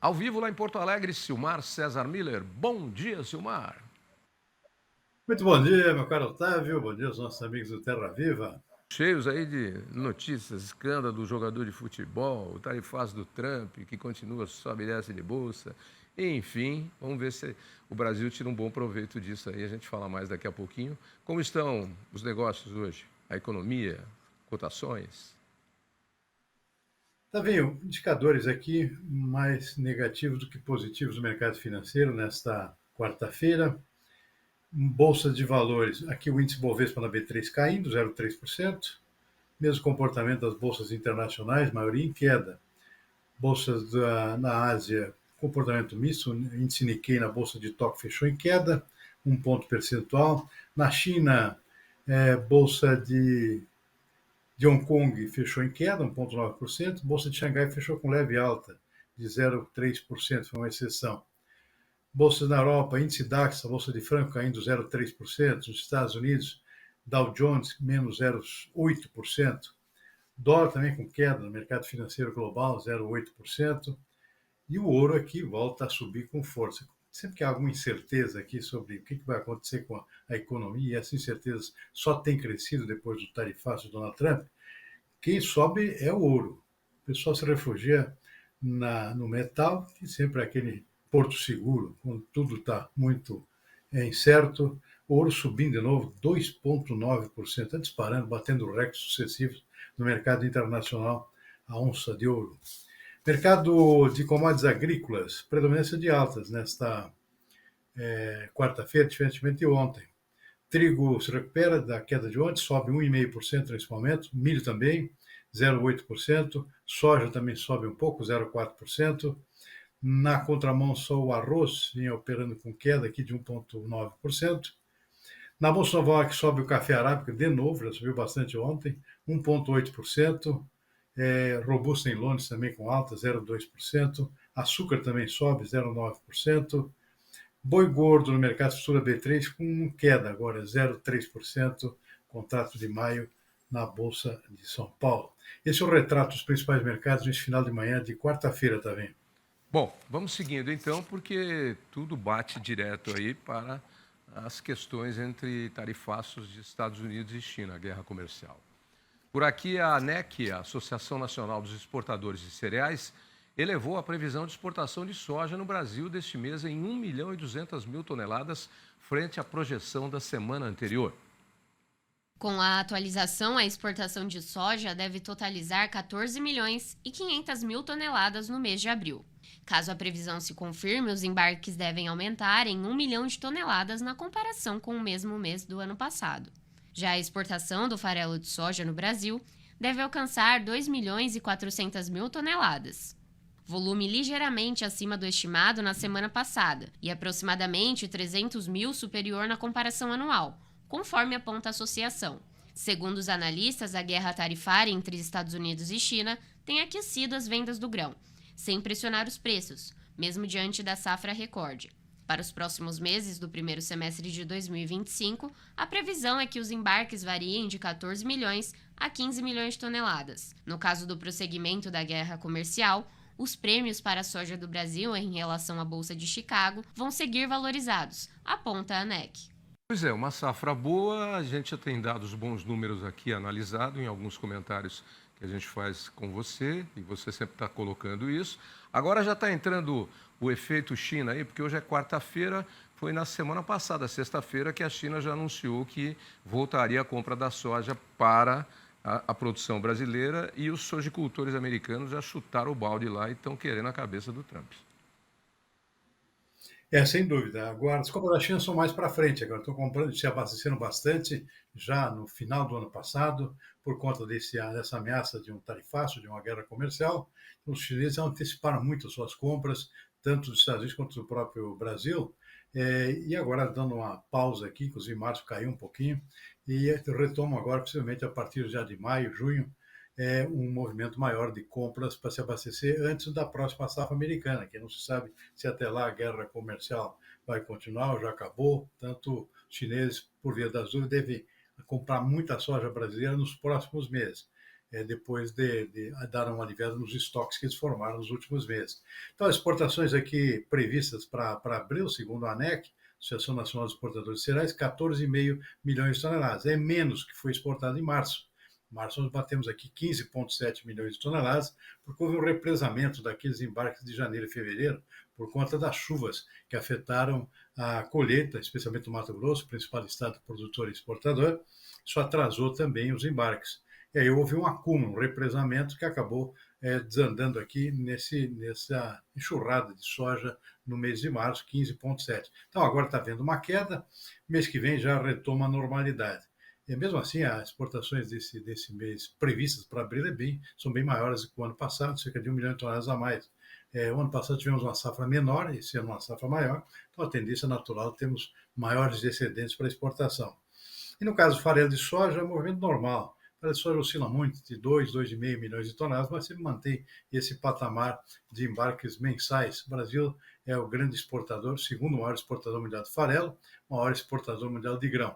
Ao vivo lá em Porto Alegre, Silmar César Miller. Bom dia, Silmar. Muito bom dia, meu caro Otávio. Bom dia aos nossos amigos do Terra Viva. Cheios aí de notícias, escândalo do jogador de futebol, o tarifaço do Trump, que continua sobe e desce de bolsa. Enfim, vamos ver se o Brasil tira um bom proveito disso aí. A gente fala mais daqui a pouquinho. Como estão os negócios hoje? A economia, cotações? Tá vendo? Indicadores aqui mais negativos do que positivos do mercado financeiro nesta quarta-feira. Bolsa de valores, aqui o índice Bovespa na B3 caindo 0,3%. Mesmo comportamento das bolsas internacionais, maioria em queda. Bolsas na Ásia, comportamento misto, o índice Nikkei na bolsa de Tóquio fechou em queda, 1 ponto percentual. Na China, bolsa de Hong Kong fechou em queda, 1,9%. Bolsa de Xangai fechou com leve alta, de 0,3%, foi uma exceção. Bolsa na Europa, índice DAX, a Bolsa de Franco caindo 0,3%. Nos Estados Unidos, Dow Jones menos 0,8%. Dólar também com queda no mercado financeiro global, 0,8%. E o ouro aqui volta a subir com força. Sempre que há alguma incerteza aqui sobre o que vai acontecer com a economia, e essa incerteza só tem crescido depois do tarifaço de Donald Trump, quem sobe é o ouro. O pessoal se refugia no metal, que sempre é aquele porto seguro, quando tudo está muito incerto. O ouro subindo de novo 2,9%, está disparando, batendo recordes sucessivos no mercado internacional, a onça de ouro. Mercado de commodities agrícolas, predominância de altas nesta quarta-feira, diferentemente de ontem. Trigo se recupera da queda de ontem, sobe 1,5% nesse momento. Milho também, 0,8%. Soja também sobe um pouco, 0,4%. Na contramão, só o arroz vinha operando com queda aqui de 1,9%. Na Bolsa Nova York sobe o café arábica de novo, já subiu bastante ontem, 1,8%. Robusta em Londres também com alta, 0,2%. Açúcar também sobe, 0,9%. Boi gordo no mercado futura B3 com queda agora, 0,3%, contrato de maio na Bolsa de São Paulo. Esse é o retrato dos principais mercados nesse final de manhã de quarta-feira, tá vendo? Bom, vamos seguindo então, porque tudo bate direto aí para as questões entre tarifaços de Estados Unidos e China, a guerra comercial. Por aqui, a ANEC, a Associação Nacional dos Exportadores de Cereais, elevou a previsão de exportação de soja no Brasil deste mês em 1.200.000 toneladas, frente à projeção da semana anterior. Com a atualização, a exportação de soja deve totalizar 14 milhões e 500 mil toneladas no mês de abril. Caso a previsão se confirme, os embarques devem aumentar em 1 milhão de toneladas na comparação com o mesmo mês do ano passado. Já a exportação do farelo de soja no Brasil deve alcançar 2 milhões e 400 mil toneladas. Volume ligeiramente acima do estimado na semana passada e aproximadamente 300 mil superior na comparação anual, conforme aponta a associação. Segundo os analistas, a guerra tarifária entre Estados Unidos e China tem aquecido as vendas do grão, sem pressionar os preços, mesmo diante da safra recorde. Para os próximos meses do primeiro semestre de 2025, a previsão é que os embarques variem de 14 milhões a 15 milhões de toneladas. No caso do prosseguimento da guerra comercial, os prêmios para a soja do Brasil em relação à Bolsa de Chicago vão seguir valorizados, aponta a ANEC. Pois é, uma safra boa, a gente já tem dados bons números aqui analisado em alguns comentários que a gente faz com você, e você sempre está colocando isso. Agora já está entrando o efeito China aí, porque hoje é quarta-feira, foi na semana passada, sexta-feira, que a China já anunciou que voltaria a compra da soja para a produção brasileira, e os sojicultores americanos já chutaram o balde lá e estão querendo a cabeça do Trump. Sem dúvida. Agora, as compras da China são mais para frente. Agora, estão comprando, se abastecendo bastante já no final do ano passado, por conta dessa ameaça de um tarifaço, de uma guerra comercial. Os chineses anteciparam muito as suas compras, tanto dos Estados Unidos quanto do próprio Brasil. E agora, dando uma pausa aqui, inclusive março caiu um pouquinho, e retomam agora, possivelmente a partir já de maio, junho, um movimento maior de compras para se abastecer antes da próxima safra americana, que não se sabe se até lá a guerra comercial vai continuar ou já acabou. Tanto os chineses, por via das dúvidas, devem comprar muita soja brasileira nos próximos meses. depois de dar uma aliviada nos estoques que eles formaram nos últimos meses. Então, as exportações aqui previstas para abril, segundo a ANEC, Associação Nacional dos Exportadores de Cereais, 14,5 milhões de toneladas. É menos que foi exportado em março. Em março nós batemos aqui 15,7 milhões de toneladas, porque houve um represamento daqueles embarques de janeiro e fevereiro por conta das chuvas que afetaram a colheita, especialmente no Mato Grosso, principal estado produtor e exportador. Isso atrasou também os embarques. E aí houve um acúmulo, um represamento que acabou desandando aqui nessa enxurrada de soja no mês de março, 15,7. Então agora está havendo uma queda, mês que vem já retoma a normalidade. E mesmo assim, as exportações desse mês previstas para abril são bem maiores do que o ano passado, cerca de 1 milhão de toneladas a mais. O ano passado tivemos uma safra menor, esse ano uma safra maior, então a tendência natural temos maiores excedentes para exportação. E no caso do farelo de soja, é um movimento normal. O farelo de soja oscila muito, de 2,5 milhões de toneladas, mas sempre mantém esse patamar de embarques mensais. O Brasil é o grande exportador, segundo maior exportador mundial de farelo, maior exportador mundial de grão.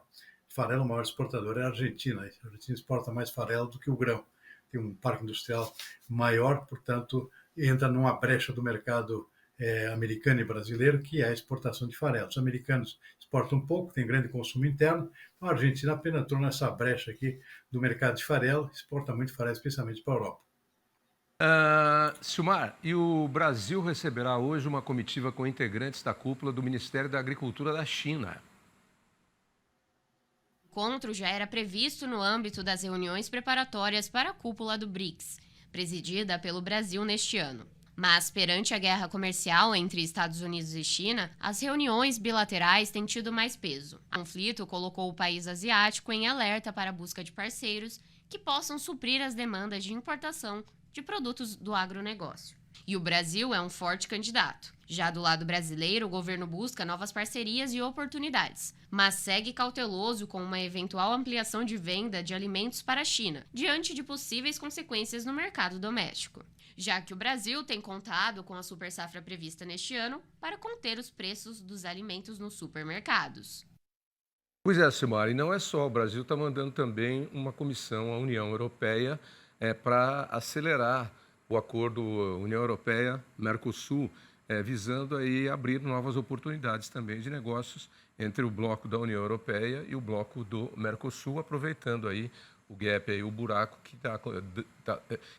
Farelo, o maior exportador é a Argentina. A Argentina exporta mais farelo do que o grão. Tem um parque industrial maior, portanto, entra numa brecha do mercado americano e brasileiro, que é a exportação de farelo. Os americanos exportam um pouco, tem grande consumo interno, então a Argentina apenas entrou nessa brecha aqui do mercado de farelo, exporta muito farelo, especialmente para a Europa. Silmar, e o Brasil receberá hoje uma comitiva com integrantes da cúpula do Ministério da Agricultura da China. O encontro já era previsto no âmbito das reuniões preparatórias para a cúpula do BRICS, presidida pelo Brasil neste ano. Mas, perante a guerra comercial entre Estados Unidos e China, as reuniões bilaterais têm tido mais peso. O conflito colocou o país asiático em alerta para a busca de parceiros que possam suprir as demandas de importação de produtos do agronegócio. E o Brasil é um forte candidato. Já do lado brasileiro, o governo busca novas parcerias e oportunidades, mas segue cauteloso com uma eventual ampliação de venda de alimentos para a China, diante de possíveis consequências no mercado doméstico. Já que o Brasil tem contado com a super safra prevista neste ano para conter os preços dos alimentos nos supermercados. Pois é, Silmar, e não é só, o Brasil está mandando também uma comissão à União Europeia para acelerar o acordo União Europeia-Mercosul, visando aí abrir novas oportunidades também de negócios entre o bloco da União Europeia e o bloco do Mercosul, aproveitando aí o gap, aí, o buraco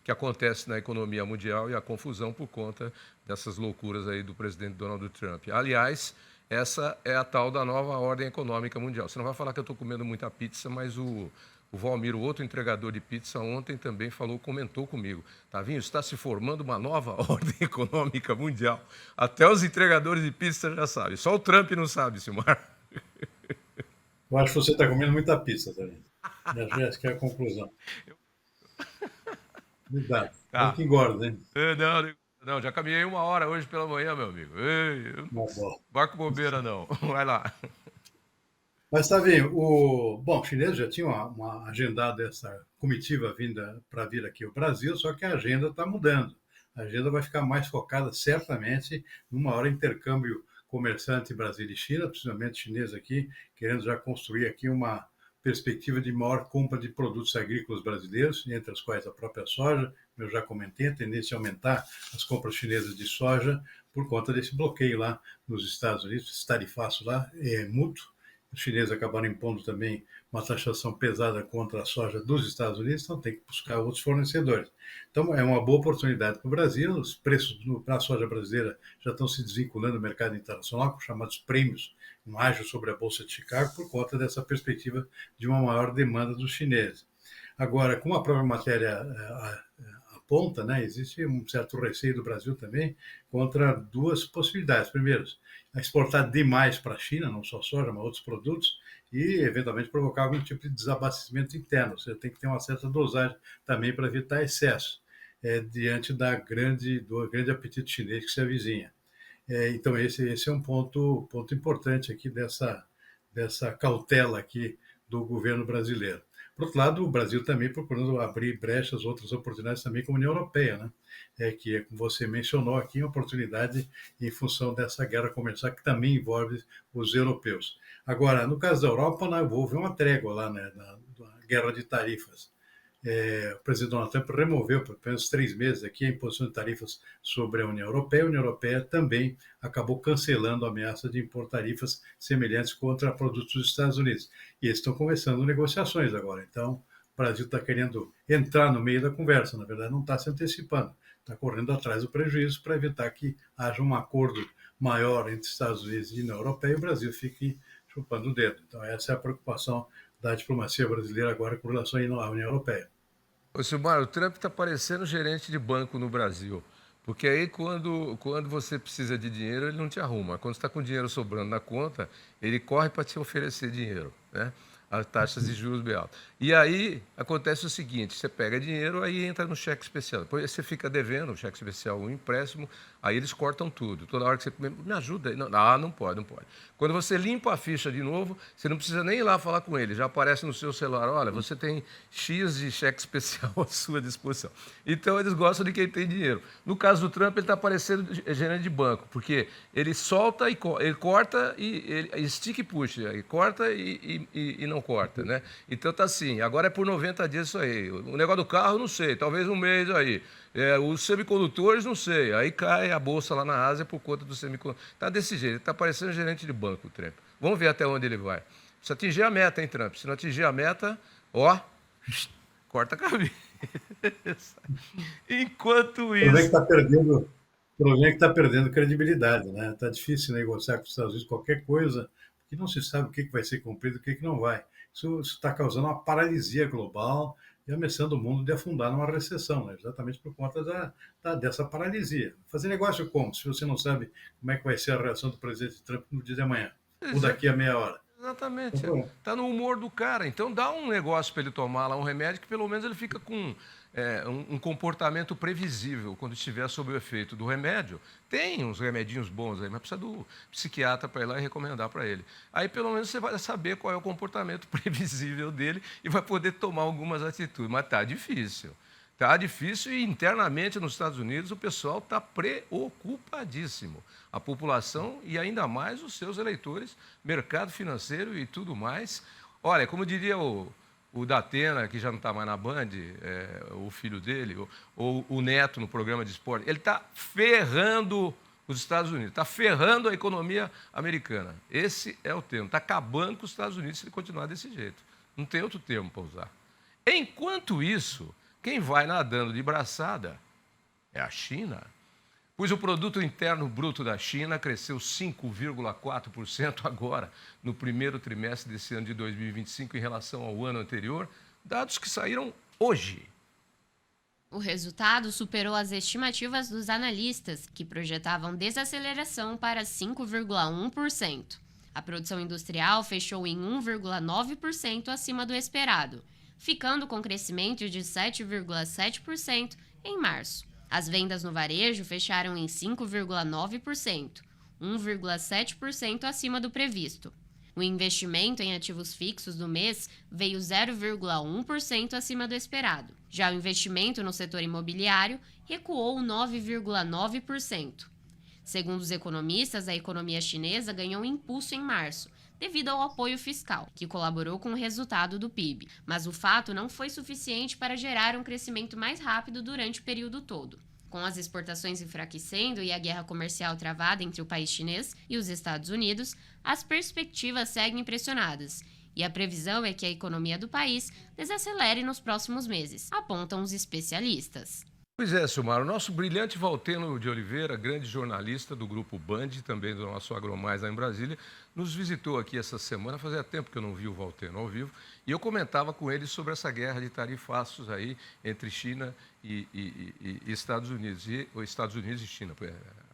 que acontece na economia mundial e a confusão por conta dessas loucuras aí do presidente Donald Trump. Aliás, essa é a tal da nova ordem econômica mundial. Você não vai falar que eu estou comendo muita pizza, mas o Valmir, o outro entregador de pizza, ontem também comentou comigo. Tavinho, está se formando uma nova ordem econômica mundial. Até os entregadores de pizza já sabem. Só o Trump não sabe, Silmar. Eu acho que você está comendo muita pizza também. Acho que é a conclusão. Cuidado. Tá. Que engorda, hein? Não, já caminhei 1 hora hoje pela manhã, meu amigo. Não vai com bobeira, não. Vai lá. Mas, Tavinho, os chineses já tinham uma agendada essa comitiva vinda para vir aqui ao Brasil, só que a agenda está mudando. A agenda vai ficar mais focada, certamente, no maior intercâmbio comercial entre Brasil e China, principalmente chinês aqui, querendo já construir aqui uma perspectiva de maior compra de produtos agrícolas brasileiros, entre as quais a própria soja. Eu já comentei, a tendência é aumentar as compras chinesas de soja por conta desse bloqueio lá nos Estados Unidos, esse tarifaço lá é mútuo. Os chineses acabaram impondo também uma taxação pesada contra a soja dos Estados Unidos, então tem que buscar outros fornecedores. Então é uma boa oportunidade para o Brasil, os preços para a soja brasileira já estão se desvinculando do mercado internacional, com chamados prêmios, um ágio sobre a Bolsa de Chicago, por conta dessa perspectiva de uma maior demanda dos chineses. Agora, como a própria matéria aponta, né, existe um certo receio do Brasil também contra duas possibilidades. Primeiro, exportar demais para a China, não só soja, mas outros produtos, e eventualmente provocar algum tipo de desabastecimento interno. Você tem que ter uma certa dosagem também para evitar excesso, diante do grande apetite chinês que se avizinha. Então, esse é um ponto importante aqui dessa cautela aqui do governo brasileiro. Por outro lado, o Brasil também procurando abrir brechas, outras oportunidades também com a União Europeia, né? Que, como você mencionou aqui, uma oportunidade em função dessa guerra comercial que também envolve os europeus. Agora, no caso da Europa, houve uma trégua lá, né, na guerra de tarifas. o presidente Donald Trump removeu por apenas 3 meses aqui a imposição de tarifas sobre a União Europeia. A União Europeia também acabou cancelando a ameaça de impor tarifas semelhantes contra produtos dos Estados Unidos. E eles estão começando negociações agora. Então, o Brasil está querendo entrar no meio da conversa. Na verdade, não está se antecipando. Está correndo atrás do prejuízo para evitar que haja um acordo maior entre Estados Unidos e União Europeia e o Brasil fique chupando o dedo. Então, essa é a preocupação da diplomacia brasileira agora com relação à União Europeia. Ô, Silmar, o Trump está parecendo gerente de banco no Brasil. Porque aí, quando você precisa de dinheiro, ele não te arruma. Quando está com dinheiro sobrando na conta, ele corre para te oferecer dinheiro, né? As taxas de juros bem altas. E aí acontece o seguinte: você pega dinheiro, aí entra no cheque especial. Depois você fica devendo o cheque especial, o empréstimo, aí eles cortam tudo. Toda hora que você me ajuda. Não, não pode, não pode. Quando você limpa a ficha de novo, você não precisa nem ir lá falar com ele. Já aparece no seu celular: olha, você tem X de cheque especial à sua disposição. Então eles gostam de quem tem dinheiro. No caso do Trump, ele está parecendo gerente de banco, porque ele solta e ele corta e ele estica e puxa, ele corta e não corta, né? Então tá assim, agora é por 90 dias isso aí. O negócio do carro, não sei, talvez um mês aí. Os semicondutores, não sei. Aí cai a bolsa lá na Ásia por conta do semicondutor. Tá desse jeito, ele tá parecendo gerente de banco, o Trump. Vamos ver até onde ele vai. Precisa atingir a meta, hein, Trump? Se não atingir a meta, ó, corta a cabeça. Enquanto isso... O problema é que está perdendo credibilidade, né? Está difícil negociar com os Estados Unidos qualquer coisa, porque não se sabe o que vai ser cumprido e o que não vai. Isso está causando uma paralisia global e ameaçando o mundo de afundar numa recessão, né? Exatamente por conta dessa paralisia. Fazer negócio como? Se você não sabe como é que vai ser a reação do presidente Trump no dia de amanhã, ou daqui a meia hora. Exatamente. Está no humor do cara. Então dá um negócio para ele tomar lá, um remédio, que pelo menos ele fica com um comportamento previsível quando estiver sob o efeito do remédio. Tem uns remedinhos bons aí, mas precisa do psiquiatra para ir lá e recomendar para ele. Aí pelo menos você vai saber qual é o comportamento previsível dele e vai poder tomar algumas atitudes. Mas está difícil. Está difícil e internamente nos Estados Unidos o pessoal está preocupadíssimo. A população e ainda mais os seus eleitores, mercado financeiro e tudo mais. Olha, como diria o Datena, que já não está mais na Band, o filho dele, ou o Neto no programa de esporte, ele está ferrando os Estados Unidos, está ferrando a economia americana. Esse é o termo. Está acabando com os Estados Unidos se ele continuar desse jeito. Não tem outro termo para usar. Enquanto isso, quem vai nadando de braçada é a China, pois o produto interno bruto da China cresceu 5,4% agora, no primeiro trimestre desse ano de 2025, em relação ao ano anterior, dados que saíram hoje. O resultado superou as estimativas dos analistas, que projetavam desaceleração para 5,1%. A produção industrial fechou em 1,9% acima do esperado, ficando com crescimento de 7,7% em março. As vendas no varejo fecharam em 5,9%, 1,7% acima do previsto. O investimento em ativos fixos do mês veio 0,1% acima do esperado. Já o investimento no setor imobiliário recuou 9,9%. Segundo os economistas, a economia chinesa ganhou impulso em março, devido ao apoio fiscal, que colaborou com o resultado do PIB. Mas o fato não foi suficiente para gerar um crescimento mais rápido durante o período todo. Com as exportações enfraquecendo e a guerra comercial travada entre o país chinês e os Estados Unidos, as perspectivas seguem pressionadas. E a previsão é que a economia do país desacelere nos próximos meses, apontam os especialistas. Pois é, Silmar, o nosso brilhante Valteno de Oliveira, grande jornalista do Grupo Band, também do nosso AgroMais lá em Brasília, nos visitou aqui essa semana. Fazia tempo que eu não vi o Valteno ao vivo, e eu comentava com ele sobre essa guerra de tarifaços aí entre China e Estados Unidos, ou Estados Unidos e China.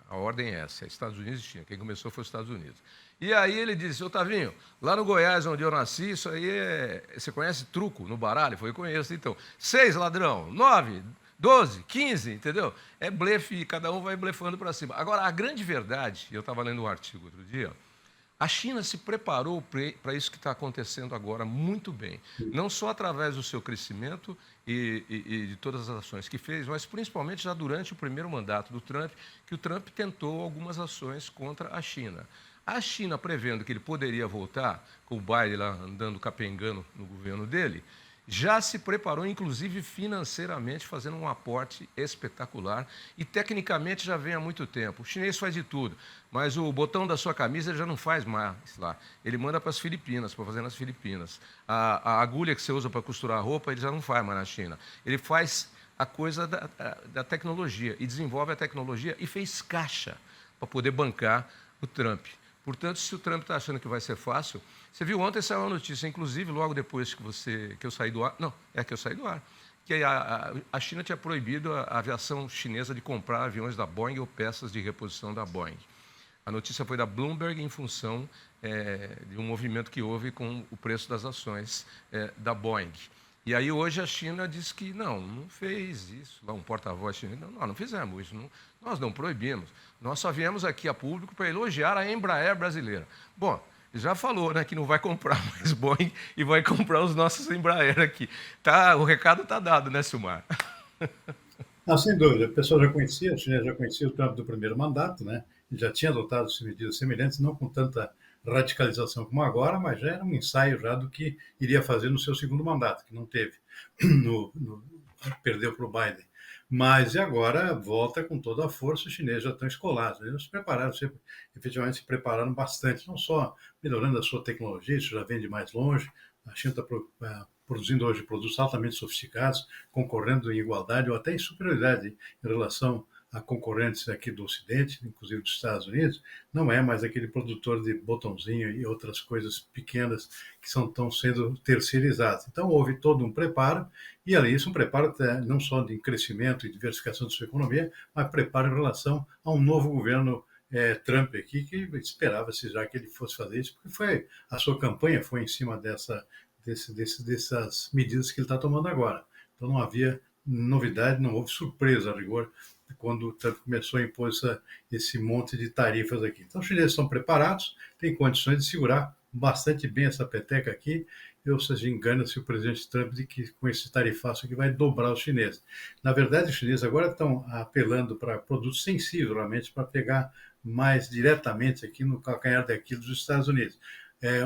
A ordem é essa, é Estados Unidos e China. Quem começou foi os Estados Unidos. E aí ele disse: Otavinho, lá no Goiás, onde eu nasci, isso aí você conhece truco no baralho? Foi, conheço. Então, 6 ladrão, 9... 12, 15, entendeu? É blefe, cada um vai blefando para cima. Agora, a grande verdade, eu estava lendo um artigo outro dia, a China se preparou para isso que está acontecendo agora muito bem. Não só através do seu crescimento e de todas as ações que fez, mas principalmente já durante o primeiro mandato do Trump, que o Trump tentou algumas ações contra a China. A China, prevendo que ele poderia voltar, com o Biden lá andando capengando no governo dele, já se preparou, inclusive financeiramente, fazendo um aporte espetacular e tecnicamente já vem há muito tempo. O chinês faz de tudo, mas o botão da sua camisa ele já não faz mais lá. Ele manda para as Filipinas, para fazer nas Filipinas. A agulha que você usa para costurar a roupa, ele já não faz mais na China. Ele faz a coisa da tecnologia e desenvolve a tecnologia e fez caixa para poder bancar o Trump. Portanto, se o Trump está achando que vai ser fácil... Você viu ontem saiu uma notícia, inclusive, logo depois que eu saí do ar... Não, que eu saí do ar. Que a China tinha proibido a aviação chinesa de comprar aviões da Boeing ou peças de reposição da Boeing. A notícia foi da Bloomberg em função de um movimento que houve com o preço das ações da Boeing. E aí hoje a China diz que não fez isso. Lá um porta-voz chinês, não fizemos isso, nós não proibimos. Nós só viemos aqui a público para elogiar a Embraer brasileira. Bom, já falou, né, que não vai comprar mais Boeing e vai comprar os nossos Embraer aqui. O recado está dado, né, Silmar? Não, sem dúvida. A pessoa já conhecia, a China já conhecia o Trump do primeiro mandato, né? Ele já tinha adotado medidas semelhantes, não com tanta radicalização como agora, mas já era um ensaio já do que iria fazer no seu segundo mandato, que não teve. Perdeu para o Biden. Mas e agora volta com toda a força, os chineses já estão escolados. Eles se prepararam, efetivamente se prepararam bastante, não só melhorando a sua tecnologia, isso já vem de mais longe. A China está produzindo hoje produtos altamente sofisticados, concorrendo em igualdade ou até em superioridade em relação a concorrentes aqui do Ocidente, inclusive dos Estados Unidos. Não é mais aquele produtor de botãozinho e outras coisas pequenas que estão sendo terceirizadas. Então, houve todo um preparo, e além disso, um preparo não só de crescimento e diversificação da sua economia, mas preparo em relação a um novo governo Trump aqui, que esperava-se já que ele fosse fazer isso, porque a sua campanha foi em cima dessas medidas que ele está tomando agora. Então, não havia novidade, não houve surpresa, a rigor, quando o Trump começou a impor esse monte de tarifas aqui. Então, os chineses estão preparados, têm condições de segurar bastante bem essa peteca aqui, ou seja, engana-se o presidente Trump de que com esse tarifaço aqui vai dobrar os chineses. Na verdade, os chineses agora estão apelando para produtos sensíveis, realmente, para pegar mais diretamente aqui no calcanhar daquilo dos Estados Unidos.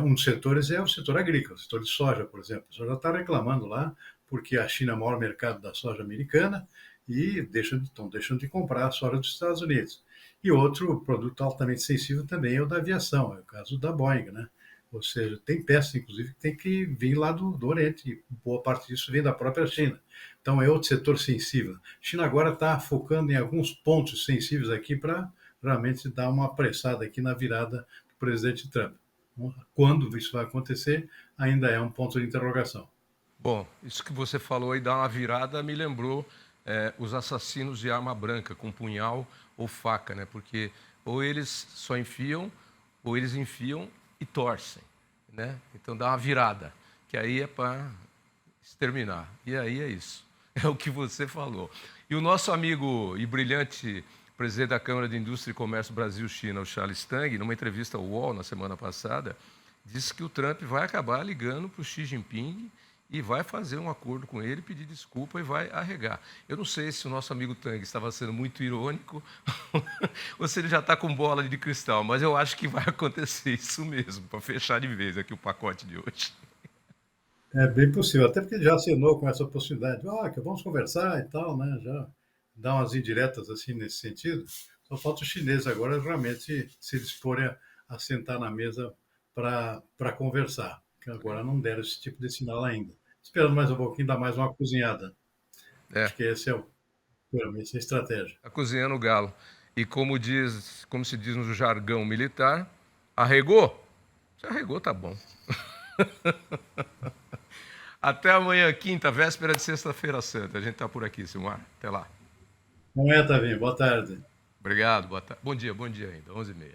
Um dos setores é o setor agrícola, o setor de soja, por exemplo. O soja está reclamando lá, porque a China é o maior mercado da soja americana, e estão deixando de comprar a soja dos Estados Unidos. E outro produto altamente sensível também é o da aviação, é o caso da Boeing, né? Ou seja, tem peças, inclusive, que tem que vir lá do Oriente, e boa parte disso vem da própria China. Então, é outro setor sensível. A China agora está focando em alguns pontos sensíveis aqui para realmente dar uma apressada aqui na virada do presidente Trump. Quando isso vai acontecer, ainda é um ponto de interrogação. Bom, isso que você falou aí, dar uma virada, me lembrou os assassinos de arma branca, com punhal ou faca, né? Porque ou eles só enfiam, ou eles enfiam e torcem, né? Então dá uma virada, que aí é para exterminar. E aí é isso. É o que você falou. E o nosso amigo e brilhante presidente da Câmara de Indústria e Comércio Brasil-China, o Charles Tang, numa entrevista ao UOL na semana passada, disse que o Trump vai acabar ligando para o Xi Jinping e vai fazer um acordo com ele, pedir desculpa e vai arregar. Eu não sei se o nosso amigo Tang estava sendo muito irônico ou se ele já está com bola de cristal, mas eu acho que vai acontecer isso mesmo, para fechar de vez aqui o pacote de hoje. É bem possível, até porque ele já assinou com essa possibilidade. Que vamos conversar e tal, né? Já dá umas indiretas assim nesse sentido. Só falta os chineses agora realmente se disporem a sentar na mesa para conversar, que agora não deram esse tipo de sinal ainda. Esperando mais um pouquinho, dar mais uma cozinhada. Acho que essa é a estratégia. Está cozinhando o galo. E como se diz no jargão militar, arregou? Se arregou, tá bom. Até amanhã, quinta, véspera de Sexta-feira Santa. A gente está por aqui, Silmar. Até lá. Não é, Tavinho? Boa tarde. Obrigado, boa tarde. Bom dia ainda, 11h30.